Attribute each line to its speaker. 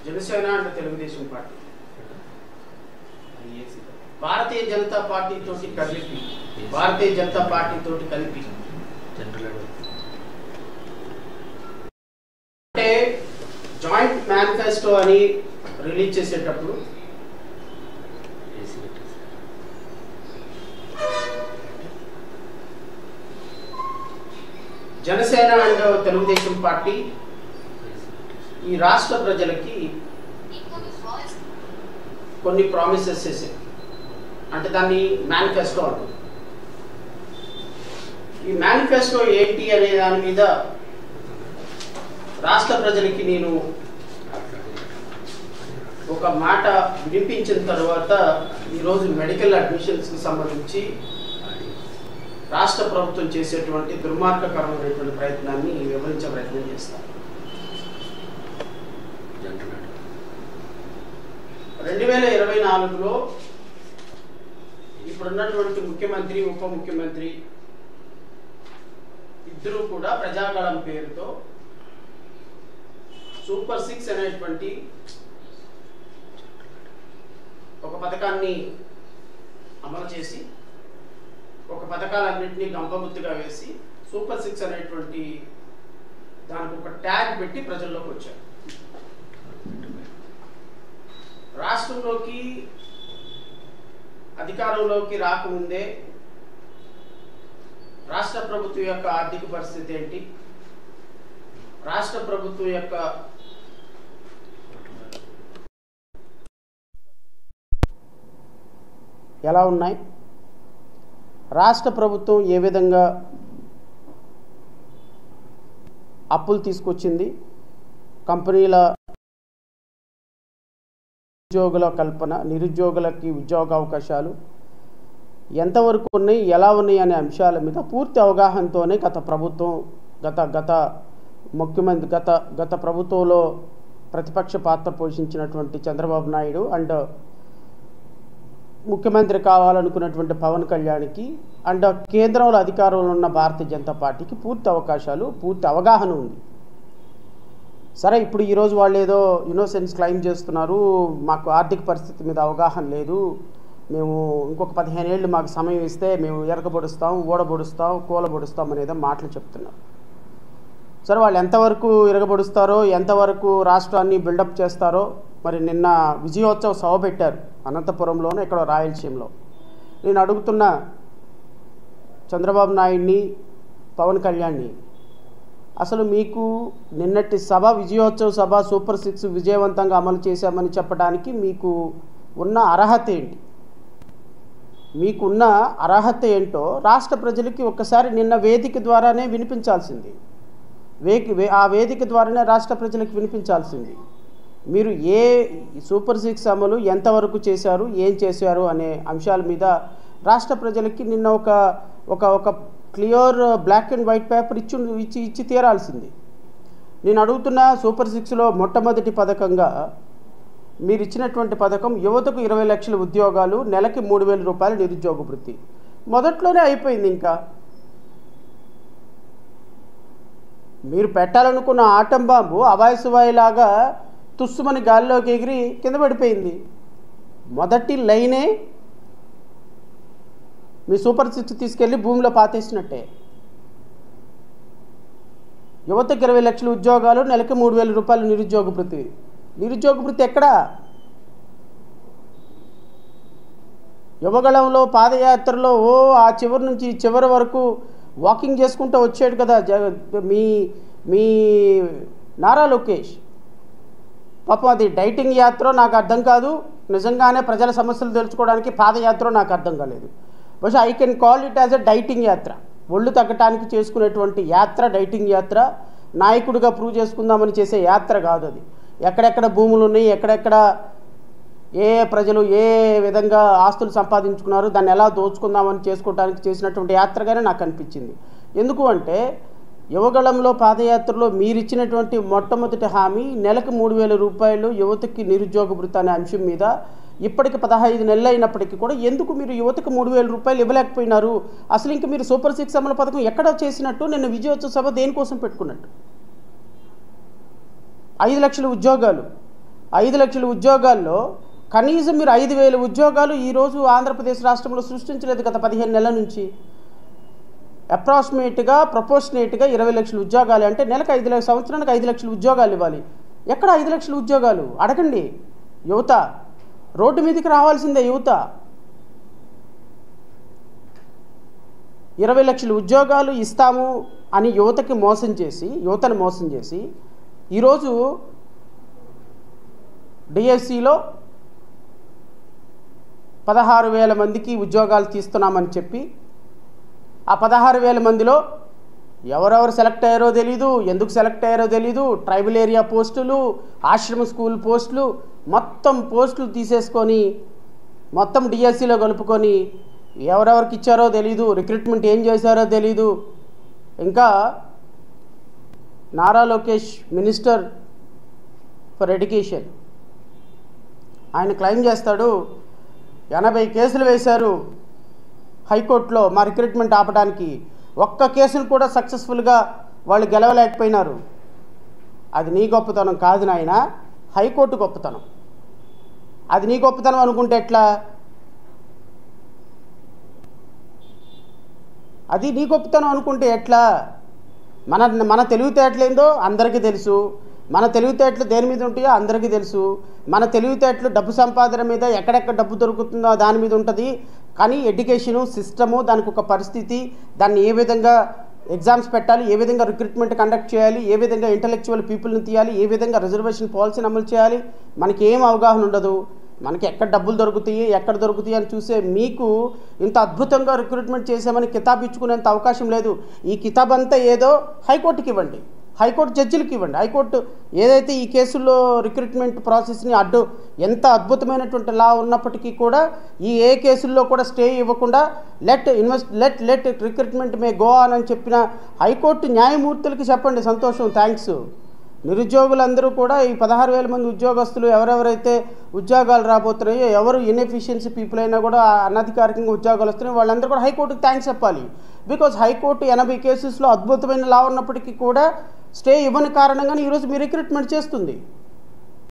Speaker 1: జనసేన అంటే Telugu Desam party Bharatiya Janata party తోటి కలిపి అంటే జాయింట్ మేనిఫెస్టో అని రిలీజ్ చేసేటప్పుడు జనసేన అండ్ తెలుగుదేశం పార్టీ ఈ రాష్ట్ర ప్రజలకి కొన్ని ప్రామిసెస్ చేశాయి. అంటే దాన్ని మేనిఫెస్టో అంటారు. ఈ మేనిఫెస్టో ఏంటి అనే దాని మీద రాష్ట్ర ప్రజలకి నేను ఒక మాట వినిపించిన తర్వాత ఈరోజు మెడికల్ అడ్మిషన్స్కి సంబంధించి రాష్ట్ర ప్రభుత్వం చేసేటువంటి దుర్మార్గకరమైనటువంటి ప్రయత్నాన్ని వివరించే ప్రయత్నం చేస్తాను. 2024లో ఇప్పుడున్నటువంటి ముఖ్యమంత్రి ఉప ముఖ్యమంత్రి ఇద్దరూ కూడా ప్రజాగళం పేరుతో సూపర్ 6 అనేటువంటి ఒక పథకాన్ని అమలు చేసి ఒక పథకాలన్నింటినీ గంపగుత్తుగా వేసి సూపర్ 6 అనేటువంటి దానికి ఒక ట్యాగ్ పెట్టి ప్రజల్లోకి వచ్చారు. రాష్ట్రంలోకి అధికారంలోకి రాకముందే రాష్ట్ర ప్రభుత్వం యొక్క ఆర్థిక పరిస్థితి ఏంటి, రాష్ట్ర ప్రభుత్వం యొక్క ఎలా ఉన్నాయి, రాష్ట్ర ప్రభుత్వం ఏ విధంగా అప్పులు తీసుకొచ్చింది, కంపెనీల ఉద్యోగుల కల్పన, నిరుద్యోగులకి ఉద్యోగ అవకాశాలు ఎంతవరకు ఉన్నాయి, ఎలా ఉన్నాయి అనే అంశాల మీద పూర్తి అవగాహనతోనే గత ప్రభుత్వం ముఖ్యమంత్రి గత ప్రభుత్వంలో ప్రతిపక్ష పాత్ర పోషించినటువంటి చంద్రబాబు నాయుడు అండ్ ముఖ్యమంత్రి కావాలనుకున్నటువంటి పవన్ కళ్యాణ్కి అండ్ కేంద్రంలో అధికారంలో ఉన్న భారతీయ జనతా పార్టీకి పూర్తి అవకాశాలు, పూర్తి అవగాహన ఉంది. సరే, ఇప్పుడు ఈరోజు వాళ్ళు ఏదో ఇన్నోసెన్స్ క్లెయిమ్ చేస్తున్నారు, మాకు ఆర్థిక పరిస్థితి మీద అవగాహన లేదు, మేము ఇంకొక 15 ఏళ్ళు మాకు సమయం ఇస్తే మేము ఎరగబొడుస్తాం, ఓడబొడుస్తాం, కూలబొడుస్తాం అనేదో మాటలు చెప్తున్నారు. సరే, వాళ్ళు ఎంతవరకు ఎరగబొడుస్తారో, ఎంతవరకు రాష్ట్రాన్ని బిల్డప్ చేస్తారో. మరి నిన్న విజయోత్సవ సభ పెట్టారు అనంతపురంలోనే, ఇక్కడ రాయలసీమలో. నేను అడుగుతున్న చంద్రబాబు నాయుడిని, పవన్ కళ్యాణ్ని, అసలు మీకు నిన్నటి సభ, విజయోత్సవ సభ సూపర్ 6 విజయవంతంగా అమలు చేశామని చెప్పడానికి మీకు ఉన్న అర్హత ఏంటి? మీకున్న అర్హత ఏంటో రాష్ట్ర ప్రజలకి ఒక్కసారి నిన్న వేదిక ద్వారానే వినిపించాల్సింది. ఆ వేదిక ద్వారానే రాష్ట్ర ప్రజలకు వినిపించాల్సింది. మీరు ఏ సూపర్ 6 అమలు ఎంతవరకు చేశారు, ఏం చేశారు అనే అంశాల మీద రాష్ట్ర ప్రజలకి నిన్న ఒక clear black and white paper ఇచ్చి తీరాల్సింది. నేను అడుగుతున్న సూపర్ 6లో మొట్టమొదటి పథకంగా మీరు ఇచ్చినటువంటి పథకం యువతకు 20 లక్షల ఉద్యోగాలు, నెలకి 3,000 రూపాయల నిరుద్యోగ వృత్తి. మొదట్లోనే అయిపోయింది. ఇంకా మీరు పెట్టాలనుకున్న ఆటం బాంబు అవాయిసువాయిలాగా తుస్సుమని గాల్లోకి ఎగిరి కింద పడిపోయింది. మొదటి లైనే మీ సూపర్ 6 తీసుకెళ్ళి భూమిలో పాతేసినట్టే. యువతకు 20 లక్షల ఉద్యోగాలు, నెలకి 3,000 రూపాయలు నిరుద్యోగ వృత్తి. నిరుద్యోగ వృత్తి ఎక్కడా? యువగళంలో పాదయాత్రలో ఆ చివరి నుంచి చివరి వరకు వాకింగ్ చేసుకుంటూ వచ్చాడు కదా మీ నారా లోకేష్. పాపం అది డైటింగ్ యాత్ర నాకు అర్థం కాదు. నిజంగానే ప్రజల సమస్యలు తెలుసుకోవడానికి పాదయాత్ర నాకు అర్థం కాలేదు. బహుశా I can call it as a dieting యాత్ర. ఒళ్ళు తగ్గటానికి చేసుకునేటువంటి యాత్ర డైటింగ్ యాత్ర. నాయకుడిగా ప్రూవ్ చేసుకుందామని చేసే యాత్ర కాదు అది. ఎక్కడెక్కడ భూములు ఉన్నాయి, ఎక్కడెక్కడ ఏ ప్రజలు ఏ విధంగా ఆస్తులు సంపాదించుకున్నారు, దాన్ని ఎలా దోచుకుందామని చేసుకోవడానికి చేసినటువంటి యాత్రగానే నాకు అనిపించింది. ఎందుకు అంటే యువగళంలో పాదయాత్రలో మీరిచ్చినటువంటి మొట్టమొదటి హామీ నెలకు 3,000 రూపాయలు యువతకి నిరుద్యోగ వృత్తి అనే అంశం మీద ఇప్పటికి 15 నెలలు అయినప్పటికీ కూడా ఎందుకు మీరు యువతకు 3,000 రూపాయలు ఇవ్వలేకపోయినారు? అసలు ఇంక మీరు సూపర్ 6 అమలు పథకం ఎక్కడ చేసినట్టు? నిన్న విజయోత్సవ సభ దేనికోసం పెట్టుకున్నట్టు? 5 లక్షల ఉద్యోగాలు, 5 లక్షల ఉద్యోగాల్లో కనీసం మీరు 5,000 ఉద్యోగాలు ఈరోజు ఆంధ్రప్రదేశ్ రాష్ట్రంలో సృష్టించలేదు గత 15 నెలల నుంచి. అప్రాక్సిమేట్గా ప్రపోర్షనేట్గా 20 లక్షల ఉద్యోగాలు అంటే నెలకు 5 లక్షల, సంవత్సరానికి 5 లక్షల ఉద్యోగాలు ఇవ్వాలి. ఎక్కడ 5 లక్షల ఉద్యోగాలు? అడగండి. యువత రోడ్డు మీదకి రావాల్సిందే. యువత 20 లక్షల ఉద్యోగాలు ఇస్తాము అని యువతను మోసం చేసి ఈరోజు డిఎస్సిలో 16,000 మందికి ఉద్యోగాలు తీస్తున్నామని చెప్పి ఆ 16,000 మందిలో ఎవరెవరు సెలెక్ట్ అయ్యారో తెలీదు, ఎందుకు సెలెక్ట్ అయ్యారో తెలీదు. ట్రైబల్ ఏరియా పోస్టులు, ఆశ్రమ స్కూల్ పోస్టులు, మొత్తం పోస్టులు తీసేసుకొని మొత్తం డిఎస్సిలో కలుపుకొని ఎవరెవరికి ఇచ్చారో తెలీదు, రిక్రూట్మెంట్ ఏం చేశారో తెలీదు. ఇంకా Nara Lokesh minister for education ఆయన క్లెయిమ్ చేస్తాడు, 80 కేసులు వేశారు హైకోర్టులో మా రిక్రూట్మెంట్ ఆపడానికి, ఒక్క కేసును కూడా సక్సెస్ఫుల్గా వాళ్ళు గెలవలేకపోయినారు. అది నీ గొప్పతనం కాదు నాయన, హైకోర్టు గొప్పతనం. అది నీ గొప్పతనం అనుకుంటే ఎట్లా? అది నీ గొప్పతనం అనుకుంటే ఎట్లా? మన తెలివితేటలేందో అందరికీ తెలుసు. మన తెలివితేటలు దేని మీద ఉంటాయో అందరికీ తెలుసు. మన తెలివితేటలు డబ్బు సంపాదన మీద, ఎక్కడెక్కడ డబ్బు దొరుకుతుందో దాని మీద ఉంటుంది. కానీ ఎడ్యుకేషను సిస్టము, దానికి ఒక పరిస్థితి, దాన్ని ఏ విధంగా ఎగ్జామ్స్ పెట్టాలి, ఏ విధంగా రిక్రూట్మెంట్ కండక్ట్ చేయాలి, ఏ విధంగా ఇంటలెక్చువల్ పీపుల్ని తీయాలి, ఏ విధంగా రిజర్వేషన్ పాలసీని అమలు చేయాలి, మనకి ఏం అవగాహన ఉండదు. మనకి ఎక్కడ డబ్బులు దొరుకుతాయి, ఎక్కడ దొరుకుతాయి అని చూసే మీకు ఇంత అద్భుతంగా రిక్రూట్మెంట్ చేసామని కితాబ్ ఇచ్చుకునేంత అవకాశం లేదు. ఈ కితాబ్ అంతా ఏదో హైకోర్టుకి ఇవ్వండి, హైకోర్టు జడ్జిలకు ఇవ్వండి. హైకోర్టు ఏదైతే ఈ కేసుల్లో రిక్రూట్మెంట్ ప్రాసెస్ని ఎంత అద్భుతమైనటువంటి లా ఉన్నప్పటికీ కూడా ఏ కేసుల్లో కూడా స్టే ఇవ్వకుండా let recruitment may go on అని చెప్పిన హైకోర్టు న్యాయమూర్తులకి చెప్పండి. సంతోషం, థ్యాంక్స్. నిరుద్యోగులందరూ కూడా ఈ 16,000 మంది ఉద్యోగస్తులు ఎవరెవరైతే ఉద్యోగాలు రాబోతున్నాయో, ఎవరు ఇన్ఎఫిషియన్సీ పీపుల్ అయినా కూడా అనధికారికంగా ఉద్యోగాలు వస్తున్నాయి, వాళ్ళందరూ కూడా హైకోర్టుకి థ్యాంక్స్ చెప్పాలి. బికాజ్ హైకోర్టు 80 కేసెస్లో అద్భుతమైన లా ఉన్నప్పటికీ కూడా స్టే ఇవ్వని కారణంగానే ఈరోజు మీ రిక్రూట్మెంట్ చేస్తుంది.